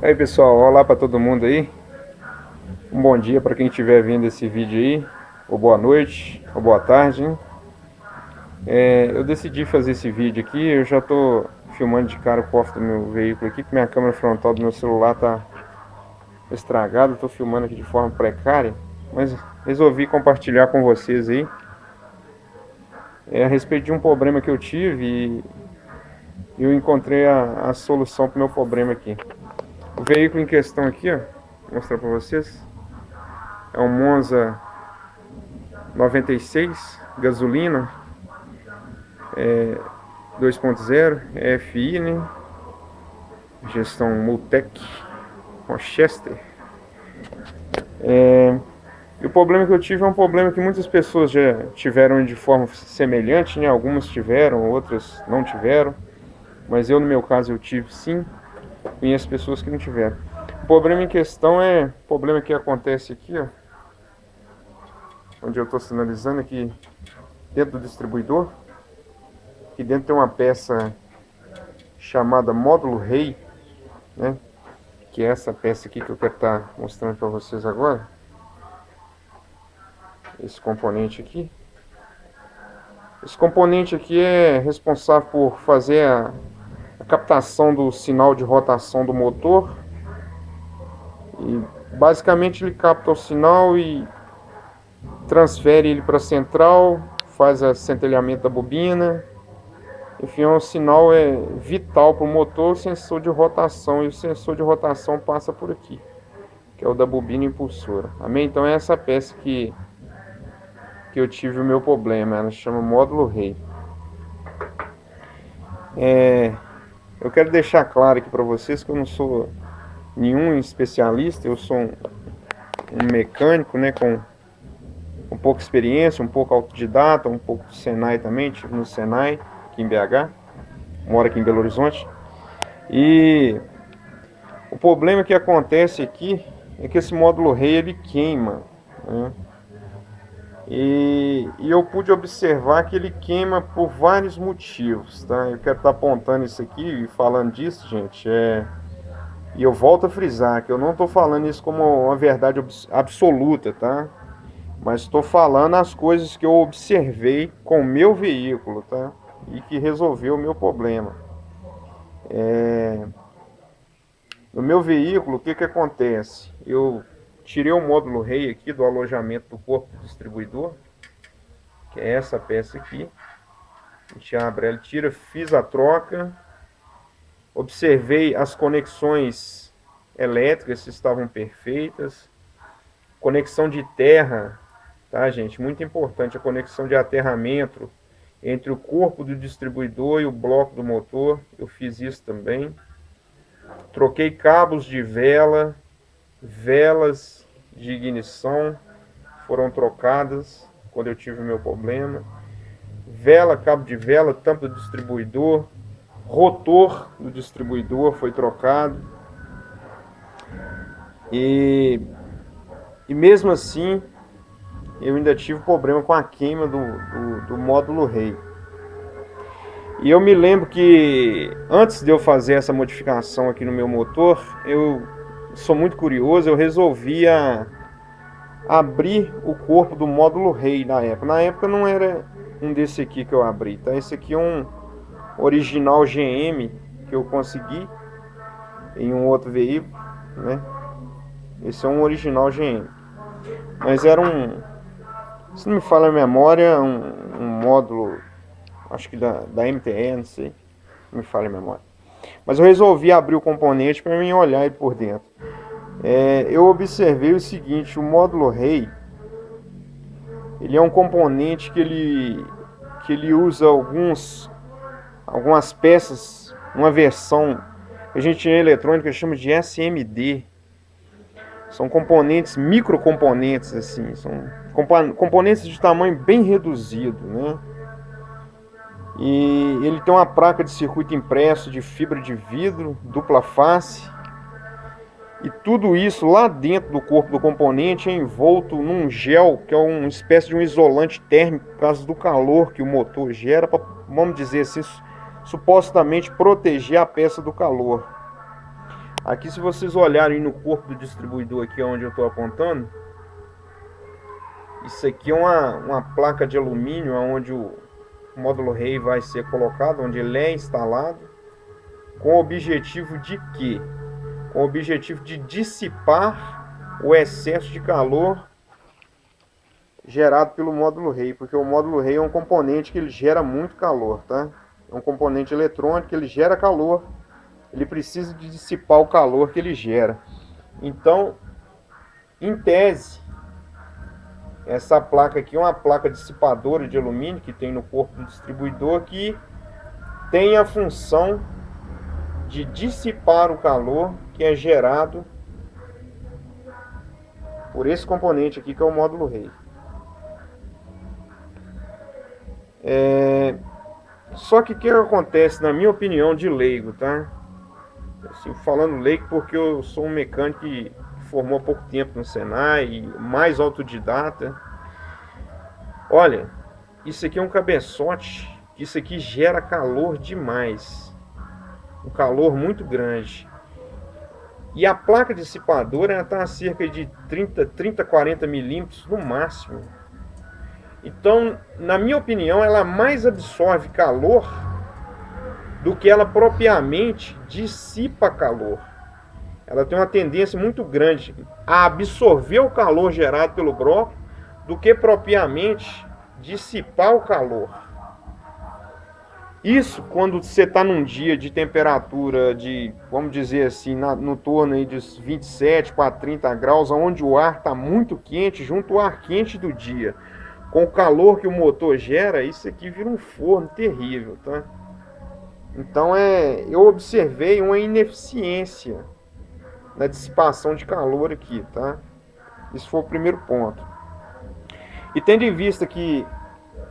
E aí pessoal, olá para todo mundo aí. Um bom dia para quem estiver vendo esse vídeo aí, ou boa noite, ou boa tarde, hein? Eu decidi fazer esse vídeo aqui, eu já tô filmando de cara o cofre do meu veículo aqui, que minha câmera frontal do meu celular tá estragada, tô filmando aqui de forma precária, mas resolvi compartilhar com vocês aí a respeito de um problema que eu tive e eu encontrei a solução para o meu problema aqui. O veículo em questão aqui, ó, vou mostrar para vocês, é um Monza 96, gasolina, 2.0, FI, né? Gestão Multec, Rochester. E o problema que eu tive é um problema que muitas pessoas já tiveram de forma semelhante, né? Algumas tiveram, outras não tiveram. Mas eu, no meu caso, eu tive sim. Conheço pessoas que não tiveram. O problema em questão é o problema que acontece aqui, ó. Onde eu estou sinalizando aqui dentro do distribuidor. Aqui dentro tem uma peça chamada módulo rei, né? Que é essa peça aqui que eu quero estar mostrando para vocês agora. Esse componente aqui. Esse componente aqui é responsável por fazer a captação do sinal de rotação do motor. E basicamente ele capta o sinal e transfere ele para a central, faz o centelhamento da bobina. Enfim, o sinal é vital para o motor, o sensor de rotação, e o sensor de rotação passa por aqui, que é o da bobina impulsora. Amém? Então é essa peça que eu tive o meu problema, ela chama módulo rei. Eu quero deixar claro aqui para vocês que eu não sou nenhum especialista, eu sou um mecânico, né, com um pouca experiência, um pouco autodidata, um pouco do Senai também, tive no Senai, aqui em BH, moro aqui em Belo Horizonte. E o problema que acontece aqui é que esse módulo rei ele queima, né? E eu pude observar que ele queima por vários motivos, tá? Eu quero estar apontando isso aqui e falando disso, gente. E eu volto a frisar que eu não estou falando isso como uma verdade absoluta, tá? Mas estou falando as coisas que eu observei com o meu veículo, tá? E que resolveu o meu problema. No meu veículo, o que que acontece? Eu tirei o módulo rei aqui do alojamento do corpo do distribuidor, que é essa peça aqui. A gente abre ela, tira, fiz a troca, observei as conexões elétricas se estavam perfeitas, conexão de terra, tá, gente? Muito importante a conexão de aterramento entre o corpo do distribuidor e o bloco do motor. Eu fiz isso também. Troquei cabos de vela, velas de ignição foram trocadas quando eu tive o meu problema. Vela, cabo de vela, tampa do distribuidor, rotor do distribuidor foi trocado. E mesmo assim, eu ainda tive problema com a queima do módulo rei. E eu me lembro que antes de eu fazer essa modificação aqui no meu motor, eu sou muito curioso, eu resolvi abrir o corpo do módulo rei na época. Na época não era um desse aqui que eu abri, tá? Esse aqui é um original GM que eu consegui em um outro veículo, né? Esse é um original GM. Mas era se não me falha a memória, um módulo, acho que da MTE, não sei, não me falha a memória. Mas eu resolvi abrir o componente para mim olhar ele por dentro. Eu observei o seguinte, o módulo rei, ele é um componente que ele usa algumas peças, uma versão que a gente em eletrônica chama de SMD. São componentes, microcomponentes, assim, são componentes de tamanho bem reduzido, né? E ele tem uma placa de circuito impresso de fibra de vidro, dupla face. E tudo isso lá dentro do corpo do componente é envolto num gel, que é uma espécie de um isolante térmico por causa do calor que o motor gera, para, vamos dizer assim, supostamente proteger a peça do calor. Aqui, se vocês olharem no corpo do distribuidor aqui onde eu estou apontando, isso aqui é uma placa de alumínio onde o módulo rei vai ser colocado, onde ele é instalado, com o objetivo de quê? Com o objetivo de dissipar o excesso de calor gerado pelo módulo rei, porque o módulo rei é um componente que ele gera muito calor, tá? É um componente eletrônico que ele gera calor, ele precisa de dissipar o calor que ele gera. Então, em tese, essa placa aqui é uma placa dissipadora de alumínio que tem no corpo do distribuidor, que tem a função de dissipar o calor que é gerado por esse componente aqui, que é o módulo rei. Só que o que acontece, na minha opinião de leigo, tá? Assim, falando leigo porque eu sou um mecânico que formou há pouco tempo no Senai, mais autodidata. Olha, isso aqui é um cabeçote, isso aqui gera calor demais, um calor muito grande. E a placa dissipadora está a cerca de 30, 40 milímetros no máximo. Então, na minha opinião, ela mais absorve calor do que ela propriamente dissipa calor. Ela tem uma tendência muito grande a absorver o calor gerado pelo bloco do que propriamente dissipar o calor. Isso quando você está num dia de temperatura de, vamos dizer assim, no torno aí de 27 para 30 graus, onde o ar está muito quente, junto ao ar quente do dia, com o calor que o motor gera, isso aqui vira um forno terrível, tá? Então eu observei uma ineficiência na dissipação de calor aqui, tá? Isso foi o primeiro ponto. E tendo em vista que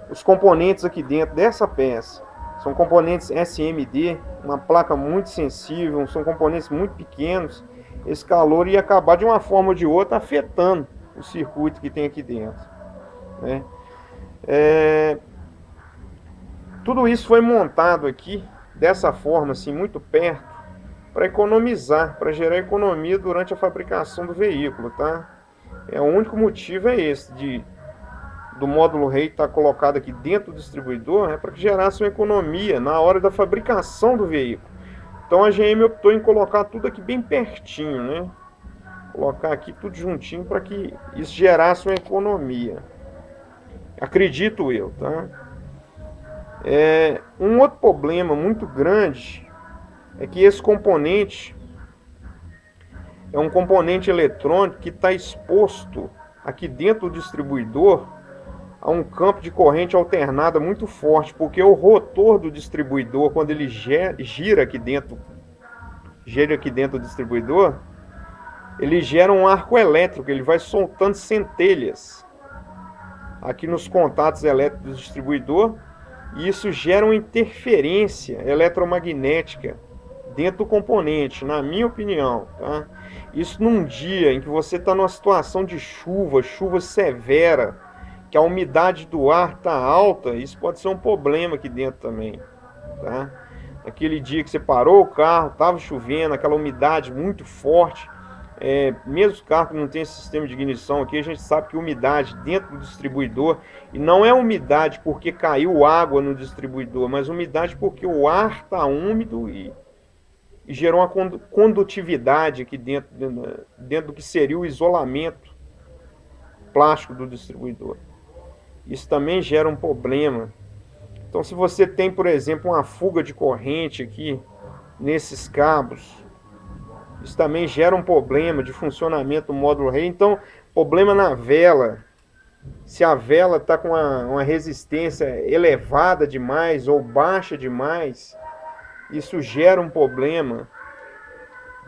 os componentes aqui dentro dessa peça são componentes SMD, uma placa muito sensível, são componentes muito pequenos, esse calor ia acabar de uma forma ou de outra afetando o circuito que tem aqui dentro, né? Tudo isso foi montado aqui dessa forma, assim, muito perto, para economizar, para gerar economia durante a fabricação do veículo, tá? O único motivo é esse, do módulo rei estar colocado aqui dentro do distribuidor, para que gerasse uma economia na hora da fabricação do veículo. Então a GM optou em colocar tudo aqui bem pertinho, né? Colocar aqui tudo juntinho para que isso gerasse uma economia. Acredito eu, tá? Um outro problema muito grande é que esse componente é um componente eletrônico que está exposto aqui dentro do distribuidor a um campo de corrente alternada muito forte, porque o rotor do distribuidor, quando ele gira aqui dentro do distribuidor, ele gera um arco elétrico, ele vai soltando centelhas aqui nos contatos elétricos do distribuidor, e isso gera uma interferência eletromagnética dentro do componente, na minha opinião, tá? Isso num dia em que você está numa situação de chuva severa, que a umidade do ar está alta, isso pode ser um problema aqui dentro também, tá? Aquele dia que você parou o carro, estava chovendo, aquela umidade muito forte, mesmo os carros que não tem sistema de ignição aqui, a gente sabe que umidade dentro do distribuidor, e não é umidade porque caiu água no distribuidor, mas umidade porque o ar está úmido e gerou uma condutividade aqui dentro do que seria o isolamento plástico do distribuidor. Isso também gera um problema. Então, se você tem, por exemplo, uma fuga de corrente aqui nesses cabos, isso também gera um problema de funcionamento do módulo rei. Então, problema na vela. Se a vela está com uma resistência elevada demais ou baixa demais, isso gera um problema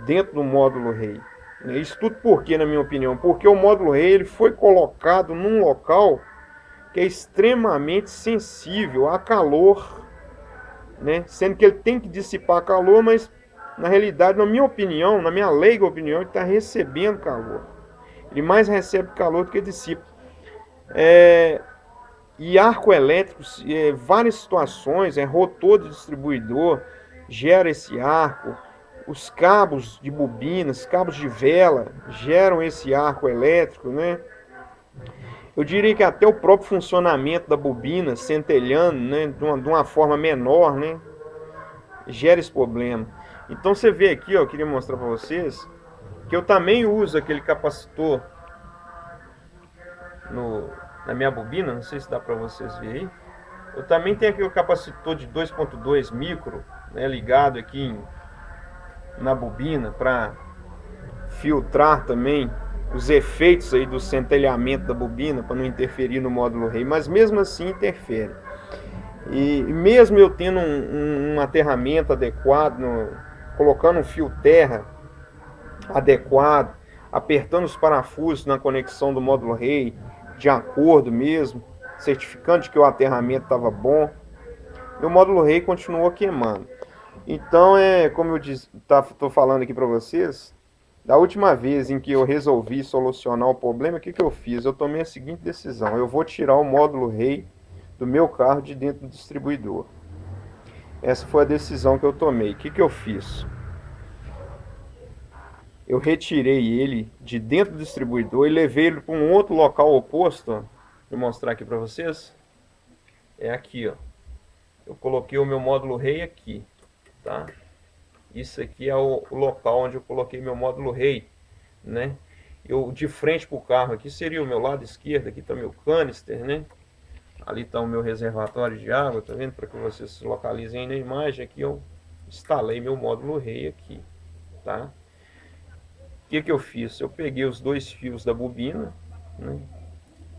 dentro do módulo rei. Isso tudo por quê, na minha opinião? Porque o módulo rei ele foi colocado num local que é extremamente sensível a calor, né? Sendo que ele tem que dissipar calor, mas na realidade, na minha opinião, na minha leiga opinião, ele está recebendo calor. Ele mais recebe calor do que dissipa. E arco elétrico, várias situações, rotor de distribuidor gera esse arco, os cabos de bobinas, cabos de vela geram esse arco elétrico, né? Eu diria que até o próprio funcionamento da bobina centelhando, né, de uma forma menor, né, gera esse problema. Então você vê aqui, ó, eu queria mostrar para vocês que eu também uso aquele capacitor na minha bobina, não sei se dá para vocês verem aí. Eu também tenho aqui o capacitor de 2.2 micro, né, ligado aqui na bobina para filtrar também os efeitos aí do centelhamento da bobina para não interferir no módulo rei, mas mesmo assim interfere. E mesmo eu tendo um aterramento adequado, colocando um fio terra adequado, apertando os parafusos na conexão do módulo rei de acordo mesmo, certificando de que o aterramento estava bom, e o módulo rei continuou queimando. Então, como eu estou falando aqui para vocês, da última vez em que eu resolvi solucionar o problema, o que eu fiz? Eu tomei a seguinte decisão: eu vou tirar o módulo rei do meu carro de dentro do distribuidor. Essa foi a decisão que eu tomei. O que eu fiz? Eu retirei ele de dentro do distribuidor e levei ele para um outro local oposto. Ó. Vou mostrar aqui para vocês. É aqui, ó. Eu coloquei o meu módulo rei aqui, tá? Isso aqui é o local onde eu coloquei meu módulo rei, né? Eu de frente para o carro aqui seria o meu lado esquerdo, aqui está meu canister, né? Ali está o meu reservatório de água, tá vendo? Para que vocês se localizem aí na imagem, aqui eu instalei meu módulo rei aqui, tá? O que eu fiz? Eu peguei os dois fios da bobina, né?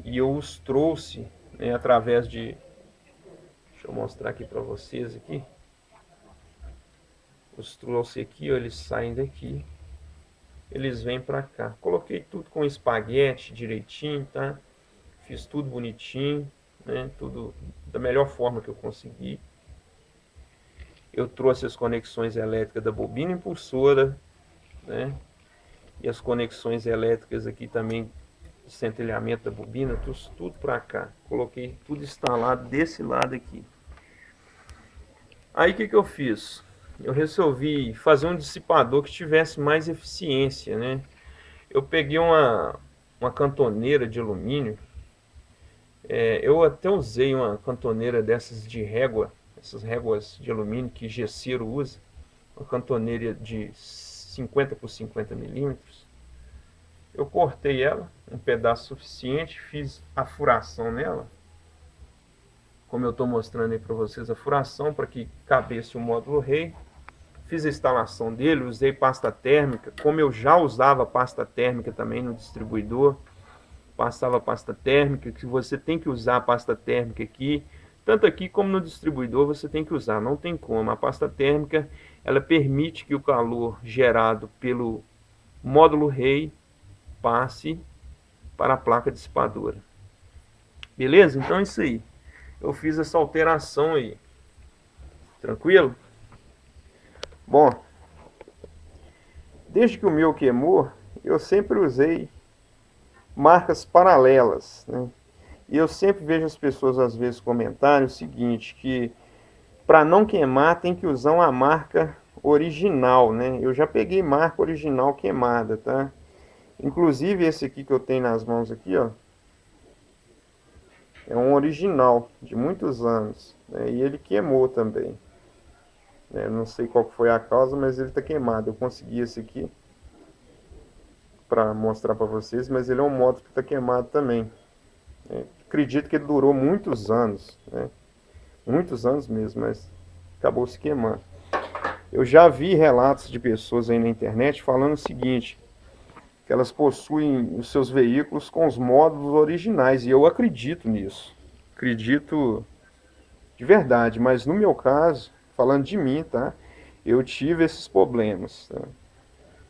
E eu os trouxe, né, através de... Deixa eu mostrar aqui para vocês aqui. Os trouxe aqui, ó, eles saem daqui, eles vêm para cá. Coloquei tudo com espaguete direitinho, tá? Fiz tudo bonitinho, né? Tudo da melhor forma que eu consegui. Eu trouxe as conexões elétricas da bobina impulsora, né? E as conexões elétricas aqui também, centelhamento da bobina, trouxe tudo para cá. Coloquei tudo instalado desse lado aqui. Aí o que eu fiz? Eu resolvi fazer um dissipador que tivesse mais eficiência, né? Eu peguei uma cantoneira de alumínio. Eu até usei uma cantoneira dessas de régua, essas réguas de alumínio que gesseiro usa. Uma cantoneira de 50 por 50 milímetros. Eu cortei ela, um pedaço suficiente, fiz a furação nela. Como eu estou mostrando aí para vocês, a furação para que cabesse o módulo rei. Fiz a instalação dele, usei pasta térmica, como eu já usava pasta térmica também no distribuidor, passava pasta térmica, que você tem que usar a pasta térmica aqui, tanto aqui como no distribuidor você tem que usar, não tem como. A pasta térmica, ela permite que o calor gerado pelo módulo rei passe para a placa dissipadora. Beleza? Então é isso aí. Eu fiz essa alteração aí. Tranquilo? Bom, desde que o meu queimou, eu sempre usei marcas paralelas, né? E eu sempre vejo as pessoas às vezes comentarem o seguinte, que para não queimar tem que usar uma marca original, né? Eu já peguei marca original queimada, tá? Inclusive esse aqui que eu tenho nas mãos aqui, ó, é um original de muitos anos, né? E ele queimou também. Não sei qual foi a causa, mas ele está queimado. Eu consegui esse aqui para mostrar para vocês, mas ele é um módulo que está queimado também. Acredito que ele durou muitos anos, né? Muitos anos mesmo, mas acabou se queimando. Eu já vi relatos de pessoas aí na internet falando o seguinte, que elas possuem os seus veículos com os módulos originais, e eu acredito nisso. Acredito de verdade, mas no meu caso, falando de mim, tá? Eu tive esses problemas, tá?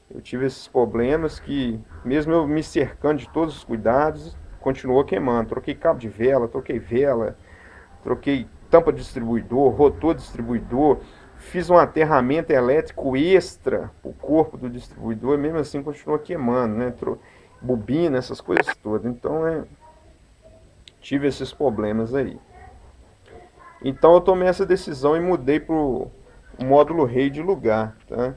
Eu tive esses problemas que, mesmo eu me cercando de todos os cuidados, continuou queimando. Troquei cabo de vela, troquei tampa de distribuidor, rotor distribuidor, fiz um aterramento elétrico extra o corpo do distribuidor, e mesmo assim continua queimando, né? Bobina, essas coisas todas. Então, tive esses problemas aí. Então eu tomei essa decisão e mudei para o módulo rei de lugar, tá?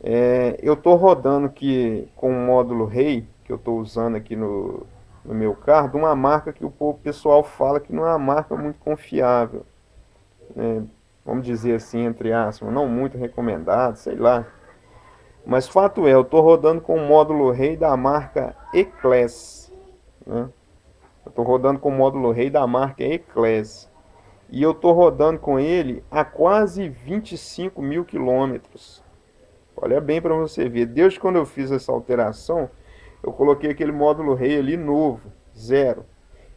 Eu estou rodando aqui com o módulo Rei, que eu estou usando aqui no meu carro, de uma marca que o pessoal fala que não é uma marca muito confiável, né? Vamos dizer assim, entre aspas, não muito recomendado, sei lá. Mas fato é, eu estou rodando com o módulo Rei da marca E-Class, né? Eu estou rodando com o módulo Rei da marca E-Class. E eu estou rodando com ele a quase 25 mil quilômetros. Olha bem para você ver. Desde quando eu fiz essa alteração, eu coloquei aquele módulo Rei ali novo, zero.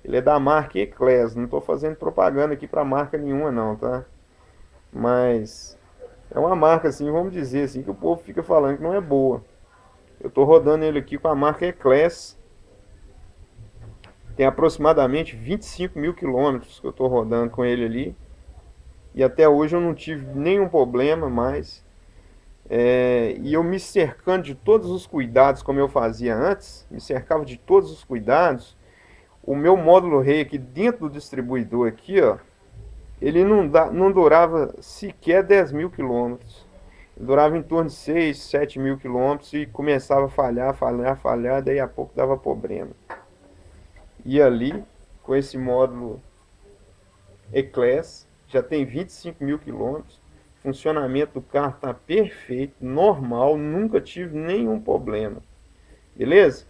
Ele é da marca E-Class. Não estou fazendo propaganda aqui para marca nenhuma não, tá? Mas é uma marca assim, vamos dizer assim, que o povo fica falando que não é boa. Eu estou rodando ele aqui com a marca E-Class. Tem aproximadamente 25 mil quilômetros que eu estou rodando com ele ali. E até hoje eu não tive nenhum problema mais. E eu me cercando de todos os cuidados como eu fazia antes, me cercava de todos os cuidados. O meu módulo Rei aqui dentro do distribuidor aqui, ó, ele não durava sequer 10 mil quilômetros. Ele durava em torno de 6, 7 mil quilômetros e começava a falhar, daí a pouco dava problema. E ali, com esse módulo E-Class, já tem 25 mil quilômetros. O funcionamento do carro está perfeito, normal, nunca tive nenhum problema. Beleza?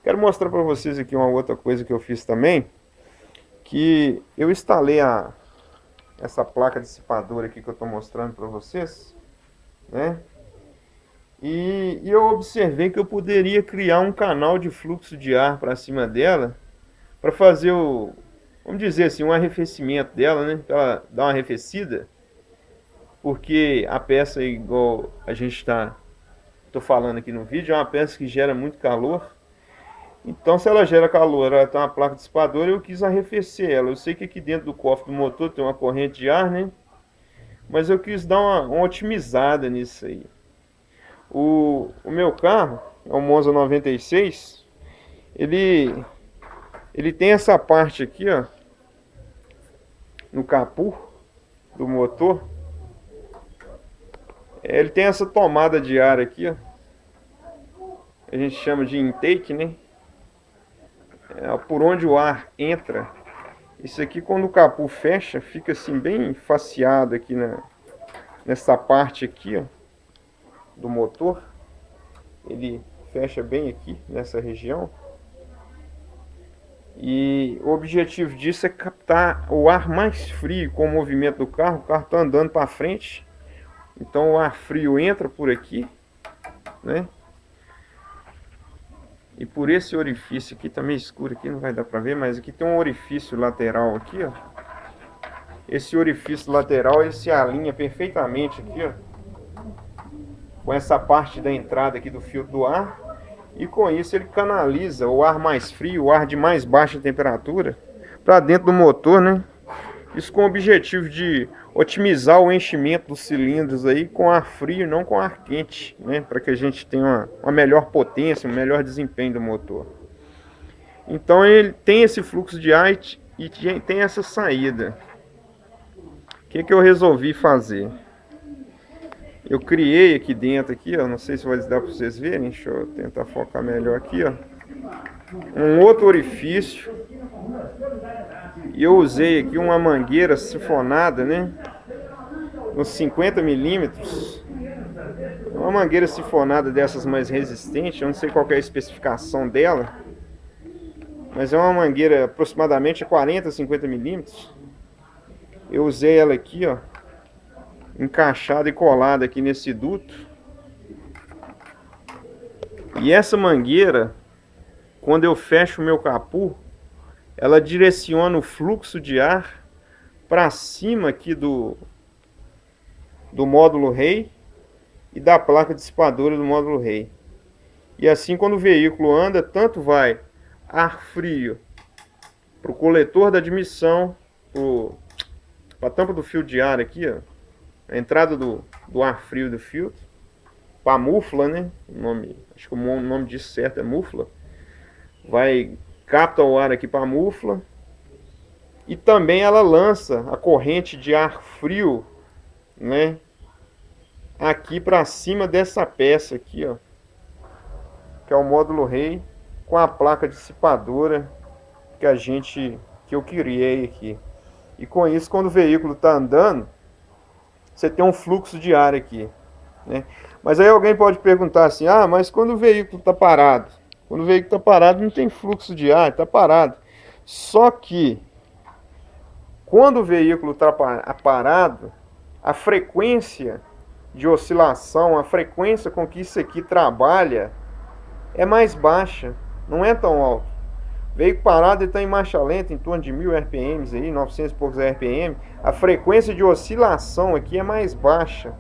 Quero mostrar para vocês aqui uma outra coisa que eu fiz também, que eu instalei essa placa dissipadora aqui que eu estou mostrando para vocês, né? E eu observei que eu poderia criar um canal de fluxo de ar para cima dela, para fazer vamos dizer assim, um arrefecimento dela, né? Para ela dar uma arrefecida, porque a peça, igual a gente tô falando aqui no vídeo, é uma peça que gera muito calor. Então, se ela gera calor, ela tem uma placa dissipadora, eu quis arrefecer ela. Eu sei que aqui dentro do cofre do motor tem uma corrente de ar, né? Mas eu quis dar uma otimizada nisso aí. O meu carro é um Monza 96. Ele tem essa parte aqui, ó, no capô do motor. Ele tem essa tomada de ar aqui, ó. A gente chama de intake, né? Por onde o ar entra. Isso aqui, quando o capô fecha, fica assim bem faceado aqui nessa parte aqui, ó, do motor. Ele fecha bem aqui nessa região. E o objetivo disso é captar o ar mais frio com o movimento do carro. O carro está andando para frente, então o ar frio entra por aqui, né? E por esse orifício aqui, tá meio escuro aqui, não vai dar para ver, mas aqui tem um orifício lateral aqui, ó. Esse orifício lateral, ele se alinha perfeitamente aqui, ó, com essa parte da entrada aqui do filtro do ar. E com isso ele canaliza o ar mais frio, o ar de mais baixa temperatura, para dentro do motor, né? Isso com o objetivo de otimizar o enchimento dos cilindros aí com ar frio, não com ar quente, né? Para que a gente tenha uma melhor potência, um melhor desempenho do motor. Então ele tem esse fluxo de ar e tem essa saída. O que eu resolvi fazer? Eu criei aqui dentro, aqui, ó, não sei se vai dar para vocês verem, deixa eu tentar focar melhor aqui, ó, um outro orifício. E eu usei aqui uma mangueira sifonada, né, uns 50 milímetros, uma mangueira sifonada dessas mais resistentes. Eu não sei qual é a especificação dela, mas é uma mangueira aproximadamente 40 a 50 milímetros. Eu usei ela aqui, ó, encaixada e colada aqui nesse duto. E essa mangueira, quando eu fecho o meu capô, ela direciona o fluxo de ar para cima aqui do módulo Rei e da placa dissipadora do módulo Rei. E assim, quando o veículo anda, tanto vai ar frio para o coletor da admissão, para a tampa do fio de ar aqui, ó, a entrada do ar frio do filtro, para a mufla, né? Acho que o nome disso certo é mufla. Capta o ar aqui para a mufla. E também ela lança a corrente de ar frio, né, aqui para cima dessa peça aqui, ó, que é o módulo rei com a placa dissipadora que eu criei aqui. E com isso, quando o veículo está andando, você tem um fluxo de ar aqui, né? Mas aí alguém pode perguntar assim: ah, mas quando o veículo está parado? Quando o veículo está parado não tem fluxo de ar, está parado. Só que quando o veículo está parado, a frequência de oscilação, a frequência com que isso aqui trabalha é mais baixa, não é tão alto. O veículo parado está em marcha lenta, em torno de 1000 RPM, aí, 900 e poucos RPM. A frequência de oscilação aqui é mais baixa.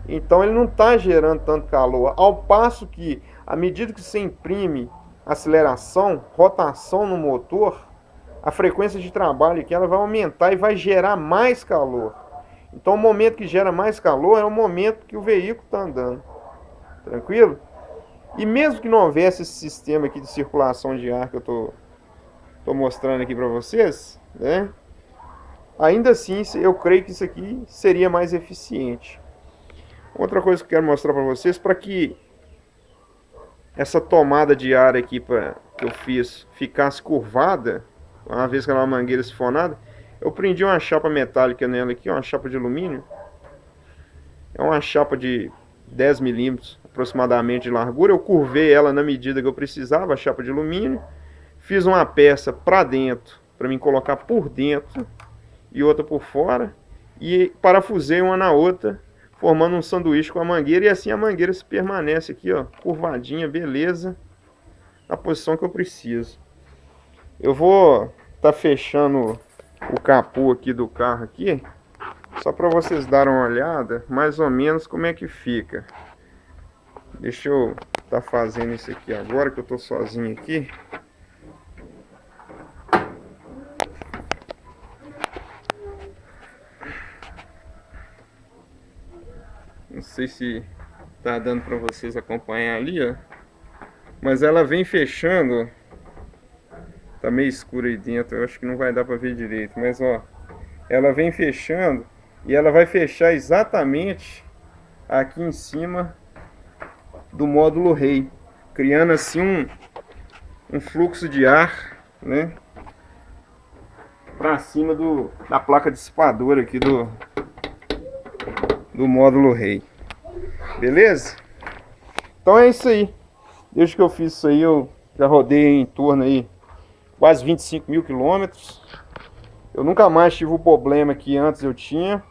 Então ele não está gerando tanto calor. Ao passo que, à medida que você imprime aceleração, rotação no motor, a frequência de trabalho aqui ela vai aumentar e vai gerar mais calor. Então o momento que gera mais calor é o momento que o veículo está andando. Tranquilo? E mesmo que não houvesse esse sistema aqui de circulação de ar que eu tô mostrando aqui para vocês, né? Ainda assim, eu creio que isso aqui seria mais eficiente. Outra coisa que eu quero mostrar para vocês, para que essa tomada de ar aqui que eu fiz ficasse curvada, uma vez que ela é uma mangueira sifonada, eu prendi uma chapa metálica nela aqui, uma chapa de alumínio. É uma chapa de 10 milímetros aproximadamente de largura. Eu curvei ela na medida que eu precisava, a chapa de alumínio. Fiz uma peça para dentro, para mim colocar por dentro e outra por fora. E parafusei uma na outra, formando um sanduíche com a mangueira. E assim a mangueira se permanece aqui, ó, curvadinha, beleza, na posição que eu preciso. Eu vou estar fechando o capô aqui do carro aqui, só para vocês darem uma olhada, mais ou menos como é que fica. Deixa eu estar fazendo isso aqui agora, que eu estou sozinho aqui. Não sei se tá dando para vocês acompanhar ali, ó. Mas ela vem fechando. Tá meio escuro aí dentro, eu acho que não vai dar para ver direito. Mas ó, ela vem fechando e ela vai fechar exatamente aqui em cima do módulo rei, criando assim um fluxo de ar, né, para cima da placa dissipadora aqui do módulo rei. Beleza? Então é isso aí. Desde que eu fiz isso aí, eu já rodei em torno aí quase 25 mil quilômetros. Eu nunca mais tive o problema que antes eu tinha.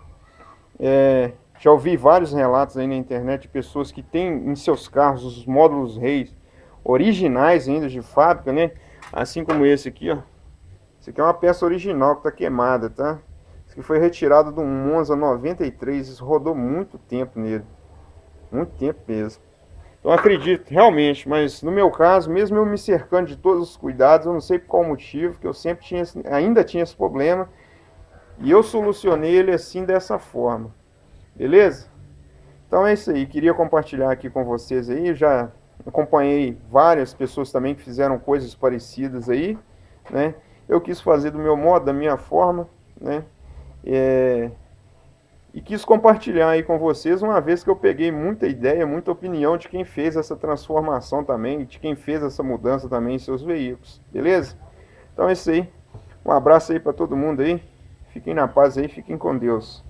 Já ouvi vários relatos aí na internet de pessoas que têm em seus carros os módulos reis originais ainda de fábrica, né? Assim como esse aqui, ó. Esse aqui é uma peça original que tá queimada, tá? Esse aqui foi retirado de um Monza 93, isso rodou muito tempo nele. Muito tempo mesmo. Então acredito, realmente, mas no meu caso, mesmo eu me cercando de todos os cuidados, eu não sei por qual motivo, que eu sempre tinha, ainda tinha esse problema, e eu solucionei ele assim, dessa forma. Beleza? Então é isso aí, queria compartilhar aqui com vocês aí, eu já acompanhei várias pessoas também que fizeram coisas parecidas aí, né? Eu quis fazer do meu modo, da minha forma, né? E quis compartilhar aí com vocês, uma vez que eu peguei muita ideia, muita opinião de quem fez essa transformação também, de quem fez essa mudança também em seus veículos, beleza? Então é isso aí, um abraço aí para todo mundo aí, fiquem na paz aí, fiquem com Deus.